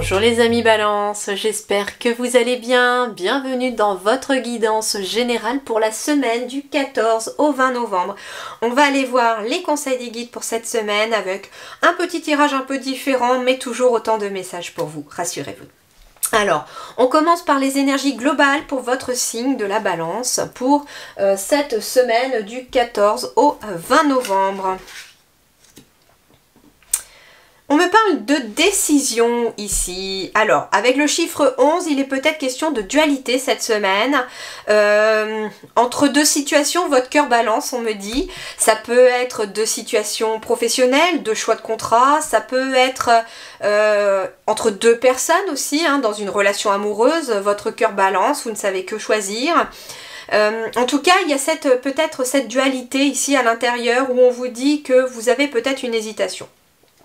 Bonjour les amis Balance, j'espère que vous allez bien. Bienvenue dans votre guidance générale pour la semaine du 14 au 20 novembre. On va aller voir les conseils des guides pour cette semaine avec un petit tirage un peu différent, mais toujours autant de messages pour vous, rassurez-vous. Alors, on commence par les énergies globales pour votre signe de la Balance pour cette semaine du 14 au 20 novembre. On me parle de décision ici. Alors, avec le chiffre 11, il est peut-être question de dualité cette semaine. Entre deux situations, votre cœur balance, on me dit. Ça peut être deux situations professionnelles, deux choix de contrat. Ça peut être entre deux personnes aussi, hein, dans une relation amoureuse. Votre cœur balance, vous ne savez que choisir. En tout cas, il y a peut-être cette dualité ici à l'intérieur où on vous dit que vous avez peut-être une hésitation.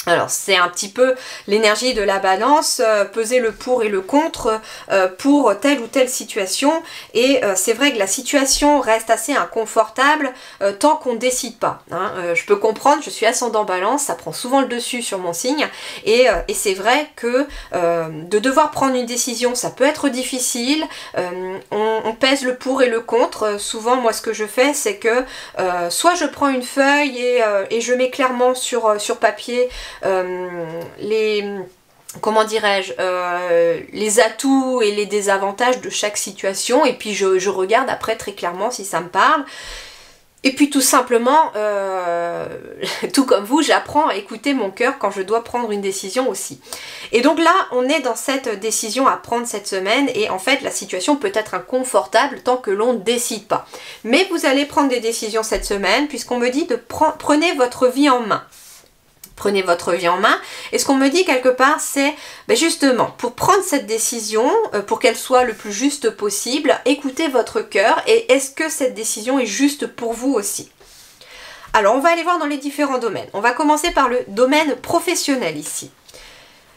Alors c'est un petit peu l'énergie de la balance, peser le pour et le contre pour telle ou telle situation, et c'est vrai que la situation reste assez inconfortable tant qu'on ne décide pas, hein. Je peux comprendre, je suis ascendant balance, ça prend souvent le dessus sur mon signe, et c'est vrai que de devoir prendre une décision ça peut être difficile, on pèse le pour et le contre. Souvent moi ce que je fais c'est que soit je prends une feuille et je mets clairement sur papier comment dirais-je, les atouts et les désavantages de chaque situation, et puis je regarde après très clairement si ça me parle. Et puis tout simplement, tout comme vous, j'apprends à écouter mon cœur quand je dois prendre une décision aussi. Et donc là, on est dans cette décision à prendre cette semaine, et en fait la situation peut être inconfortable tant que l'on ne décide pas. Mais vous allez prendre des décisions cette semaine, puisqu'on me dit de prenez votre vie en main. Prenez votre vie en main, et ce qu'on me dit quelque part c'est justement pour prendre cette décision, pour qu'elle soit le plus juste possible, écoutez votre cœur, et est-ce que cette décision est juste pour vous aussi. Alors on va aller voir dans les différents domaines. On va commencer par le domaine professionnel ici.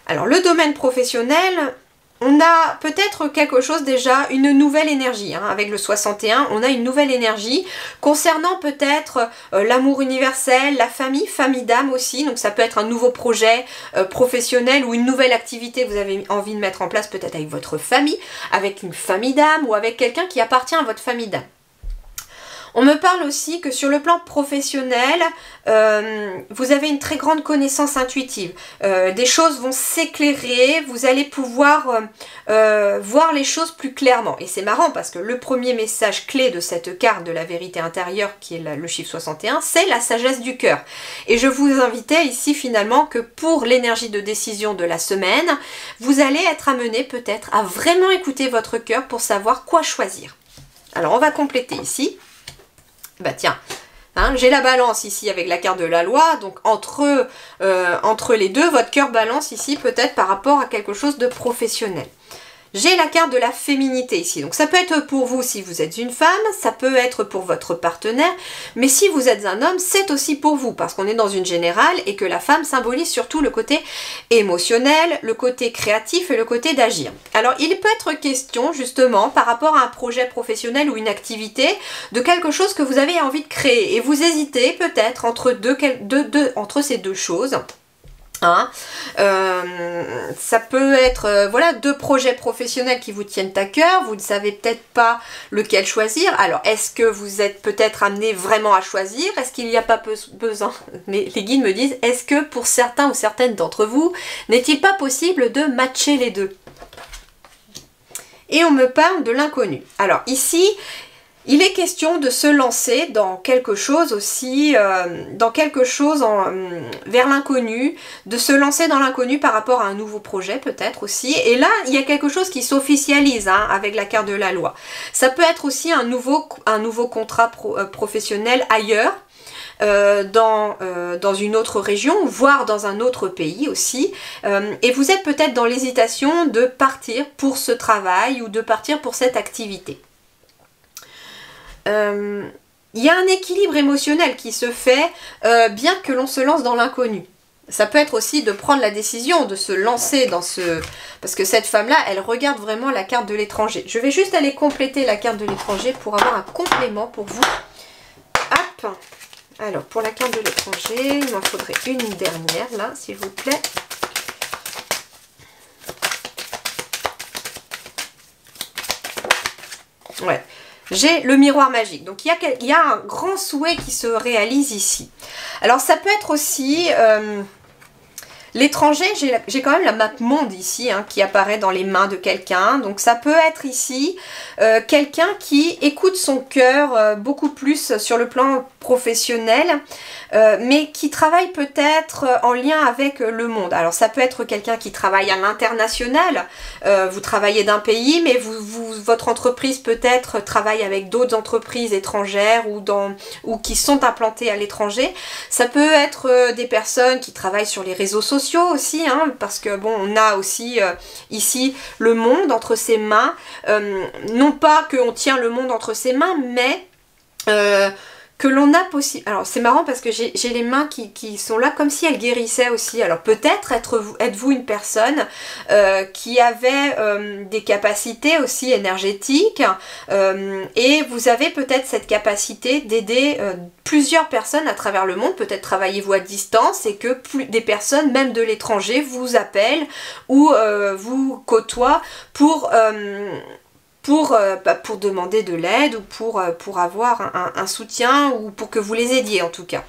Alors le domaine professionnel, on a peut-être quelque chose déjà, une nouvelle énergie, hein. Avec le 61, on a une nouvelle énergie concernant peut-être l'amour universel, la famille, famille d'âme aussi. Donc ça peut être un nouveau projet professionnel ou une nouvelle activité que vous avez envie de mettre en place peut-être avec votre famille, avec une famille d'âme ou avec quelqu'un qui appartient à votre famille d'âme. On me parle aussi que sur le plan professionnel, vous avez une très grande connaissance intuitive. Des choses vont s'éclairer, vous allez pouvoir voir les choses plus clairement. Et c'est marrant parce que le premier message clé de cette carte de la vérité intérieure, qui est le chiffre 61, c'est la sagesse du cœur. Et je vous invitais ici finalement que pour l'énergie de décision de la semaine, vous allez être amené peut-être à vraiment écouter votre cœur pour savoir quoi choisir. Alors on va compléter ici. Bah tiens, hein, j'ai la balance ici avec la carte de la loi, donc entre les deux, votre cœur balance ici peut-être par rapport à quelque chose de professionnel. J'ai la carte de la féminité ici, donc ça peut être pour vous si vous êtes une femme, ça peut être pour votre partenaire, mais si vous êtes un homme, c'est aussi pour vous, parce qu'on est dans une générale et que la femme symbolise surtout le côté émotionnel, le côté créatif et le côté d'agir. Alors il peut être question justement par rapport à un projet professionnel ou une activité, de quelque chose que vous avez envie de créer, et vous hésitez peut-être entre ces deux choses. Hein, ça peut être voilà, deux projets professionnels qui vous tiennent à cœur, vous ne savez peut-être pas lequel choisir. Alors est-ce que vous êtes peut-être amené vraiment à choisir, est-ce qu'il n'y a pas besoin, mais les guides me disent, est-ce que pour certains ou certaines d'entre vous, n'est-il pas possible de matcher les deux? Et on me parle de l'inconnu. Alors ici, il est question de se lancer dans quelque chose aussi, vers l'inconnu, de se lancer dans l'inconnu par rapport à un nouveau projet peut-être aussi. Et là, il y a quelque chose qui s'officialise, hein, avec la carte de la loi. Ça peut être aussi un nouveau contrat professionnel ailleurs, dans une autre région, voire dans un autre pays aussi, et vous êtes peut-être dans l'hésitation de partir pour ce travail ou de partir pour cette activité. Il y a un équilibre émotionnel qui se fait bien que l'on se lance dans l'inconnu. Ça peut être aussi de prendre la décision de se lancer dans ce... Parce que cette femme-là, elle regarde vraiment la carte de l'étranger. Je vais juste aller compléter la carte de l'étranger pour avoir un complément pour vous. Hop! Alors, pour la carte de l'étranger, il m'en faudrait une dernière, là, s'il vous plaît. Ouais. J'ai le miroir magique. Donc il y a un grand souhait qui se réalise ici. Alors ça peut être aussi... l'étranger, j'ai quand même la map monde ici hein, qui apparaît dans les mains de quelqu'un. Donc ça peut être ici quelqu'un qui écoute son cœur beaucoup plus sur le plan professionnel, mais qui travaille peut-être en lien avec le monde. Alors ça peut être quelqu'un qui travaille à l'international. Vous travaillez d'un pays, mais votre entreprise peut-être travaille avec d'autres entreprises étrangères ou qui sont implantées à l'étranger. Ça peut être des personnes qui travaillent sur les réseaux sociaux aussi, hein, parce que bon, on a aussi ici le monde entre ses mains, non pas qu'on tient le monde entre ses mains, mais que l'on a possible. Alors c'est marrant parce que j'ai les mains qui sont là comme si elles guérissaient aussi. Alors peut-être êtes-vous une personne qui avait des capacités aussi énergétiques et vous avez peut-être cette capacité d'aider plusieurs personnes à travers le monde. Peut-être travaillez-vous à distance et que des personnes, même de l'étranger, vous appellent ou vous côtoient pour demander de l'aide ou pour avoir un soutien ou pour que vous les aidiez en tout cas.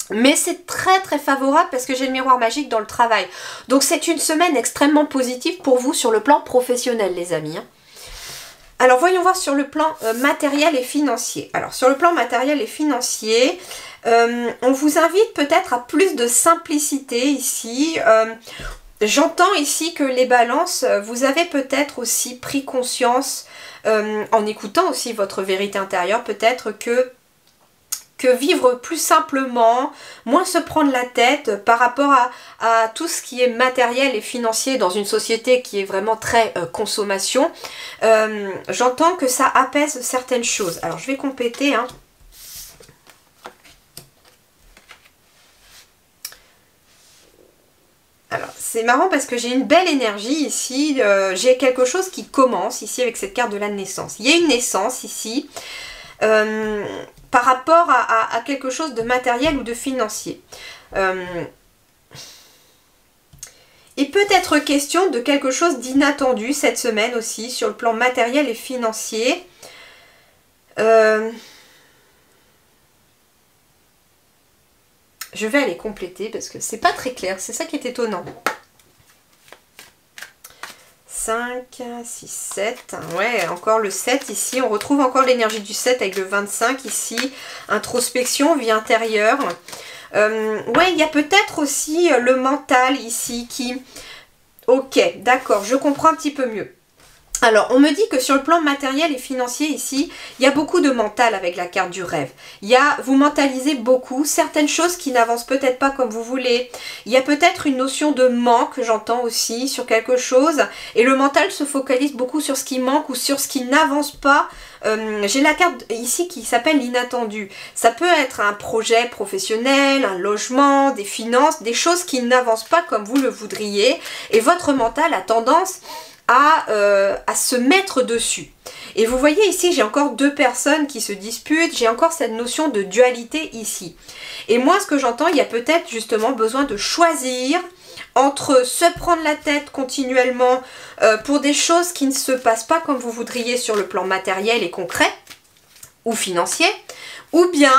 Mais c'est très très favorable parce que j'ai le miroir magique dans le travail. Donc c'est une semaine extrêmement positive pour vous sur le plan professionnel les amis. Alors voyons voir sur le plan matériel et financier. Alors sur le plan matériel et financier, on vous invite peut-être à plus de simplicité ici. J'entends ici que les balances, vous avez peut-être aussi pris conscience, en écoutant aussi votre vérité intérieure, peut-être que vivre plus simplement, moins se prendre la tête par rapport à tout ce qui est matériel et financier dans une société qui est vraiment très consommation, j'entends que ça apaise certaines choses. Alors je vais compléter, hein. Alors, c'est marrant parce que j'ai une belle énergie ici, j'ai quelque chose qui commence ici avec cette carte de la naissance. Il y a une naissance ici par rapport à quelque chose de matériel ou de financier. Et peut-être question de quelque chose d'inattendu cette semaine aussi sur le plan matériel et financier. Je vais aller compléter parce que c'est pas très clair, c'est ça qui est étonnant. 5, 6, 7, ouais, encore le 7 ici, on retrouve encore l'énergie du 7 avec le 25 ici, introspection, vie intérieure. Ouais, il y a peut-être aussi le mental ici qui... Ok, d'accord, je comprends un petit peu mieux. Alors, on me dit que sur le plan matériel et financier ici, il y a beaucoup de mental avec la carte du rêve. Vous mentalisez beaucoup, certaines choses qui n'avancent peut-être pas comme vous voulez. Il y a peut-être une notion de manque, j'entends aussi, sur quelque chose. Et le mental se focalise beaucoup sur ce qui manque ou sur ce qui n'avance pas. J'ai la carte ici qui s'appelle l'inattendu. Ça peut être un projet professionnel, un logement, des finances, des choses qui n'avancent pas comme vous le voudriez. Et votre mental a tendance à se mettre dessus. Et vous voyez ici, j'ai encore deux personnes qui se disputent, j'ai encore cette notion de dualité ici. Et moi, ce que j'entends, il y a peut-être justement besoin de choisir entre se prendre la tête continuellement pour des choses qui ne se passent pas comme vous voudriez sur le plan matériel et concret ou financier, ou bien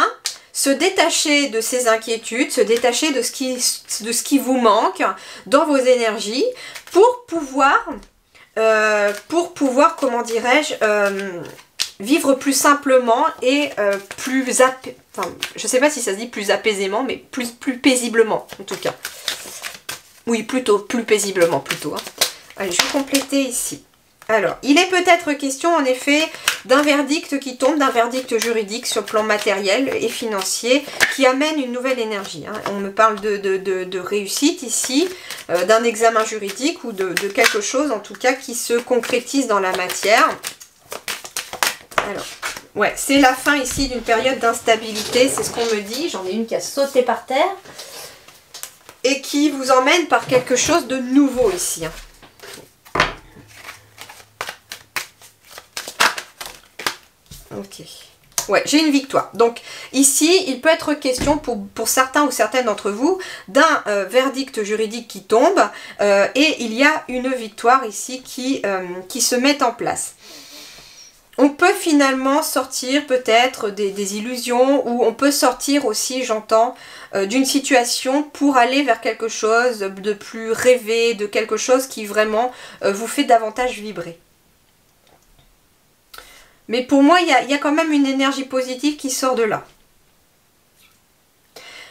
se détacher de ces inquiétudes, se détacher de ce qui vous manque dans vos énergies pour pouvoir comment dirais-je, vivre plus simplement et je sais pas si ça se dit plus apaisément, mais plus paisiblement en tout cas. Oui, plutôt, plus paisiblement plutôt. Hein. Allez, je vais compléter ici. Alors, il est peut-être question en effet d'un verdict qui tombe, d'un verdict juridique sur le plan matériel et financier qui amène une nouvelle énergie. Hein. On me parle de réussite ici, d'un examen juridique ou de quelque chose en tout cas qui se concrétise dans la matière. Alors, ouais, c'est la fin ici d'une période d'instabilité, c'est ce qu'on me dit. J'en ai une qui a sauté par terre et qui vous emmène par quelque chose de nouveau ici. Hein. Ok. Ouais, j'ai une victoire. Donc ici, il peut être question pour certains ou certaines d'entre vous d'un verdict juridique qui tombe et il y a une victoire ici qui se met en place. on peut finalement sortir peut-être des illusions, ou on peut sortir aussi, j'entends, d'une situation pour aller vers quelque chose de plus rêvé, de quelque chose qui vraiment vous fait davantage vibrer. Mais pour moi, il y a quand même une énergie positive qui sort de là.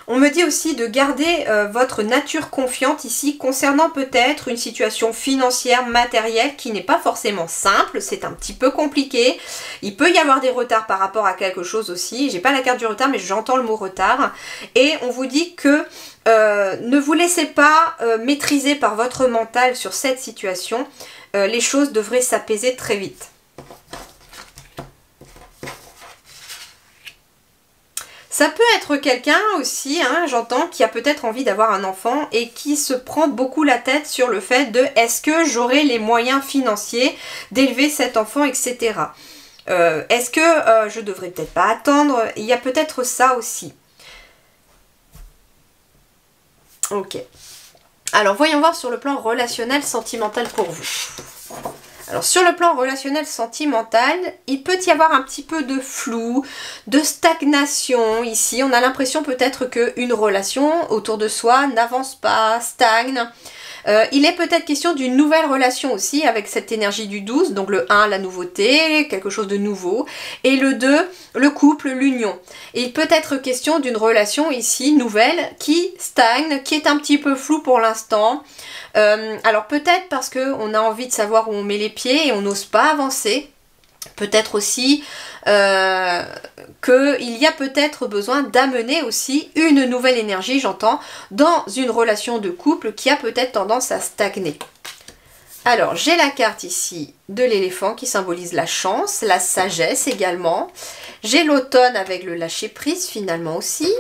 On me dit aussi de garder votre nature confiante ici concernant peut-être une situation financière, matérielle qui n'est pas forcément simple, c'est un petit peu compliqué. Il peut y avoir des retards par rapport à quelque chose aussi. J'ai pas la carte du retard mais j'entends le mot retard. Et on vous dit que ne vous laissez pas maîtriser par votre mental sur cette situation. Les choses devraient s'apaiser très vite. Ça peut être quelqu'un aussi, hein, j'entends, qui a peut-être envie d'avoir un enfant et qui se prend beaucoup la tête sur le fait de est-ce que j'aurai les moyens financiers d'élever cet enfant, etc. Est-ce que je devrais peut-être pas attendre? Il y a peut-être ça aussi. Ok. Alors voyons voir sur le plan relationnel sentimental pour vous. Alors sur le plan relationnel sentimental, il peut y avoir un petit peu de flou, de stagnation ici. On a l'impression peut-être qu'une relation autour de soi n'avance pas, stagne. Il est peut-être question d'une nouvelle relation aussi avec cette énergie du 12, donc le 1, la nouveauté, quelque chose de nouveau, et le 2, le couple, l'union. Et il peut être question d'une relation ici nouvelle qui stagne, qui est un petit peu floue pour l'instant. Alors peut-être parce qu'on a envie de savoir où on met les pieds et on n'ose pas avancer. Peut-être aussi qu'il y a peut-être besoin d'amener aussi une nouvelle énergie, j'entends, dans une relation de couple qui a peut-être tendance à stagner. Alors, j'ai la carte ici de l'éléphant qui symbolise la chance, la sagesse également. J'ai l'automne avec le lâcher-prise finalement aussi.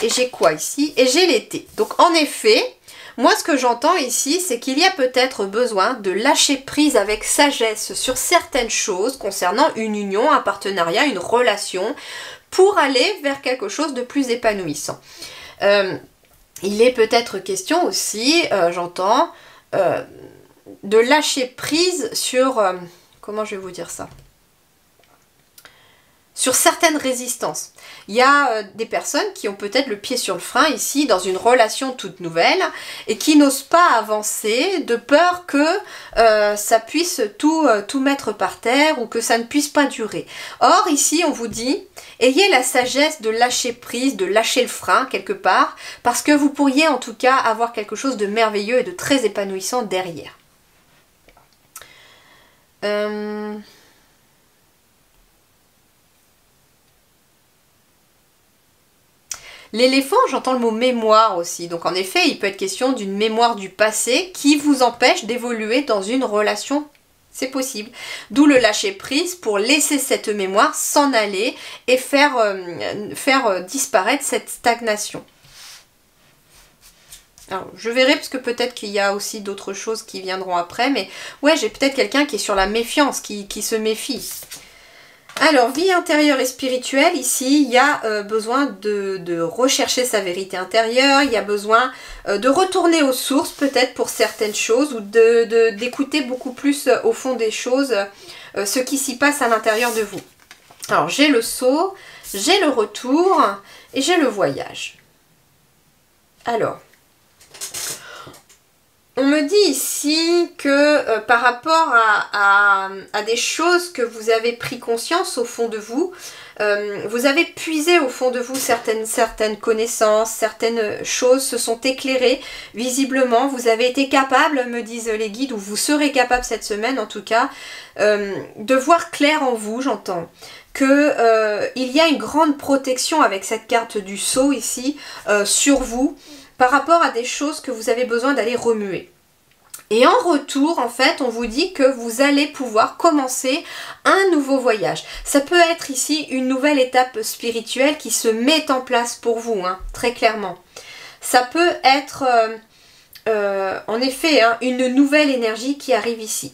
Et j'ai quoi ici? Et j'ai l'été. Donc en effet, moi, ce que j'entends ici, c'est qu'il y a peut-être besoin de lâcher prise avec sagesse sur certaines choses concernant une union, un partenariat, une relation, pour aller vers quelque chose de plus épanouissant. Il est peut-être question aussi, j'entends, de lâcher prise sur... comment je vais vous dire ça? Sur certaines résistances. Il y a des personnes qui ont peut-être le pied sur le frein ici dans une relation toute nouvelle et qui n'osent pas avancer de peur que ça puisse tout mettre par terre ou que ça ne puisse pas durer. Or ici on vous dit, ayez la sagesse de lâcher prise, de lâcher le frein quelque part parce que vous pourriez en tout cas avoir quelque chose de merveilleux et de très épanouissant derrière. L'éléphant, j'entends le mot mémoire aussi. Donc en effet, il peut être question d'une mémoire du passé qui vous empêche d'évoluer dans une relation. C'est possible. D'où le lâcher prise pour laisser cette mémoire s'en aller et faire disparaître cette stagnation. Alors, je verrai parce que peut-être qu'il y a aussi d'autres choses qui viendront après. Mais ouais, j'ai peut-être quelqu'un qui est sur la méfiance, qui se méfie. Alors, vie intérieure et spirituelle, ici, il y a besoin de rechercher sa vérité intérieure, il y a besoin de retourner aux sources peut-être pour certaines choses ou d'écouter beaucoup plus au fond des choses ce qui s'y passe à l'intérieur de vous. Alors, j'ai le saut, j'ai le retour et j'ai le voyage. Alors... on me dit ici que par rapport à des choses que vous avez pris conscience au fond de vous, vous avez puisé au fond de vous certaines connaissances, certaines choses se sont éclairées visiblement. Vous avez été capable, me disent les guides, ou vous serez capable cette semaine en tout cas, de voir clair en vous, j'entends. Il y a une grande protection avec cette carte du sceau ici sur vous, par rapport à des choses que vous avez besoin d'aller remuer. Et en retour, en fait, on vous dit que vous allez pouvoir commencer un nouveau voyage. Ça peut être ici une nouvelle étape spirituelle qui se met en place pour vous, hein, très clairement. Ça peut être, en effet, hein, une nouvelle énergie qui arrive ici.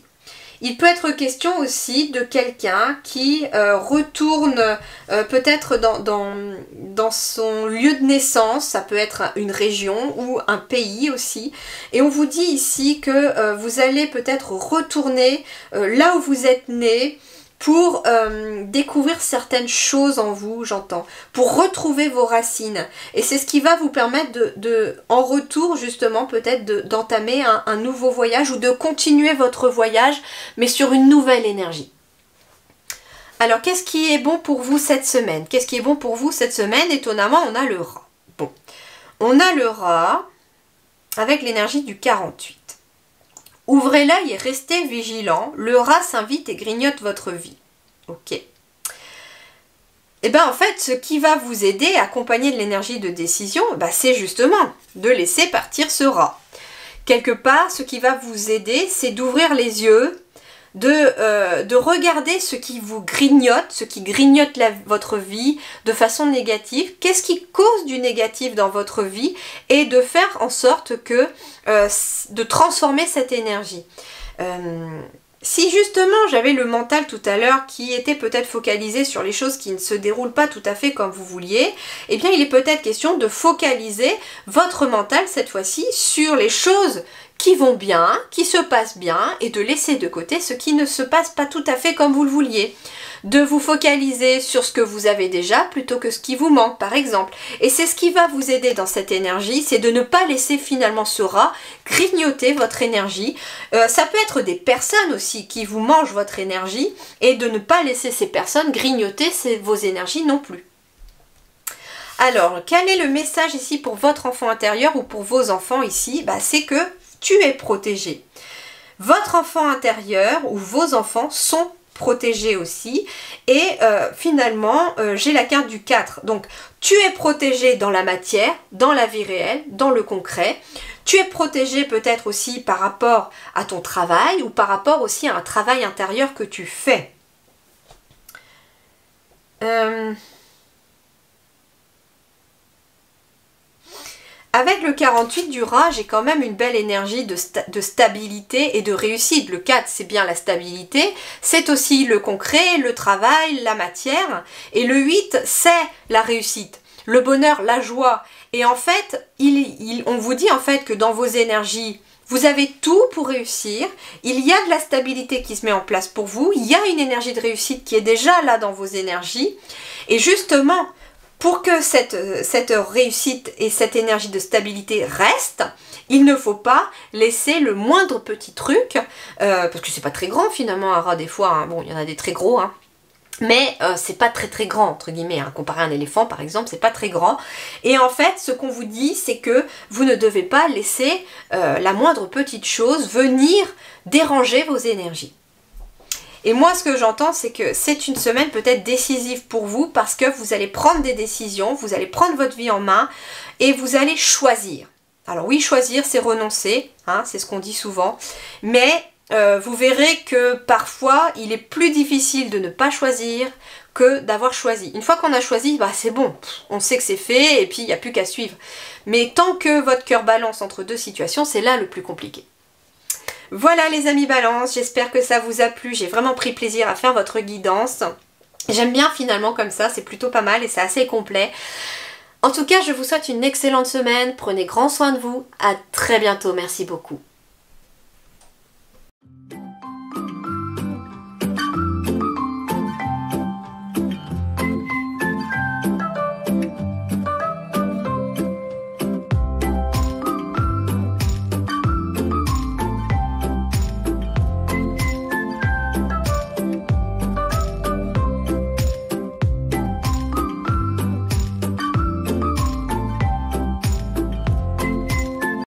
Il peut être question aussi de quelqu'un qui retourne peut-être dans son lieu de naissance, ça peut être une région ou un pays aussi. Et on vous dit ici que vous allez peut-être retourner là où vous êtes né pour découvrir certaines choses en vous, j'entends, pour retrouver vos racines. Et c'est ce qui va vous permettre en retour justement peut-être d'entamer un nouveau voyage ou de continuer votre voyage, mais sur une nouvelle énergie. Alors, qu'est-ce qui est bon pour vous cette semaine? Qu'est-ce qui est bon pour vous cette semaine? Étonnamment, on a le rat. Bon, on a le rat avec l'énergie du 48. Ouvrez l'œil et restez vigilant. Le rat s'invite et grignote votre vie. Ok. Et bien en fait, ce qui va vous aider à accompagner de l'énergie de décision, c'est justement de laisser partir ce rat. Quelque part, ce qui va vous aider, c'est d'ouvrir les yeux, de regarder ce qui vous grignote, ce qui grignote votre vie de façon négative, qu'est-ce qui cause du négatif dans votre vie et de faire en sorte que, de transformer cette énergie. Si justement j'avais le mental tout à l'heure qui était peut-être focalisé sur les choses qui ne se déroulent pas tout à fait comme vous vouliez, eh bien il est peut-être question de focaliser votre mental cette fois-ci sur les choses qui vont bien, qui se passent bien, et de laisser de côté ce qui ne se passe pas tout à fait comme vous le vouliez. De vous focaliser sur ce que vous avez déjà plutôt que ce qui vous manque, par exemple. Et c'est ce qui va vous aider dans cette énergie, c'est de ne pas laisser finalement ce rat grignoter votre énergie. Ça peut être des personnes aussi qui vous mangent votre énergie, et de ne pas laisser ces personnes grignoter vos énergies non plus. Alors, quel est le message ici pour votre enfant intérieur ou pour vos enfants ici? C'est que tu es protégé. Votre enfant intérieur ou vos enfants sont protégés aussi. Et finalement, j'ai la carte du 4. Donc, tu es protégé dans la matière, dans la vie réelle, dans le concret. Tu es protégé peut-être aussi par rapport à ton travail ou par rapport aussi à un travail intérieur que tu fais. Avec le 48 du rat, j'ai quand même une belle énergie de stabilité et de réussite. Le 4, c'est bien la stabilité. C'est aussi le concret, le travail, la matière. Et le 8, c'est la réussite, le bonheur, la joie. Et en fait, on vous dit en fait que dans vos énergies, vous avez tout pour réussir. Il y a de la stabilité qui se met en place pour vous. Il y a une énergie de réussite qui est déjà là dans vos énergies. Et justement, pour que cette réussite et cette énergie de stabilité restent, il ne faut pas laisser le moindre petit truc, parce que c'est pas très grand finalement un rat des fois, hein. Bon il y en a des très gros, hein. Mais c'est pas très très grand entre guillemets, hein. Comparé à un éléphant par exemple, c'est pas très grand. Et en fait ce qu'on vous dit c'est que vous ne devez pas laisser la moindre petite chose venir déranger vos énergies. Et moi, ce que j'entends, c'est que c'est une semaine peut-être décisive pour vous parce que vous allez prendre des décisions, vous allez prendre votre vie en main et vous allez choisir. Alors oui, choisir, c'est renoncer, hein, c'est ce qu'on dit souvent. Mais vous verrez que parfois, il est plus difficile de ne pas choisir que d'avoir choisi. Une fois qu'on a choisi, c'est bon, on sait que c'est fait et puis il n'y a plus qu'à suivre. Mais tant que votre cœur balance entre deux situations, c'est là le plus compliqué. Voilà les amis Balance, j'espère que ça vous a plu, j'ai vraiment pris plaisir à faire votre guidance. J'aime bien finalement comme ça, c'est plutôt pas mal et c'est assez complet. En tout cas, je vous souhaite une excellente semaine, prenez grand soin de vous, à très bientôt, merci beaucoup.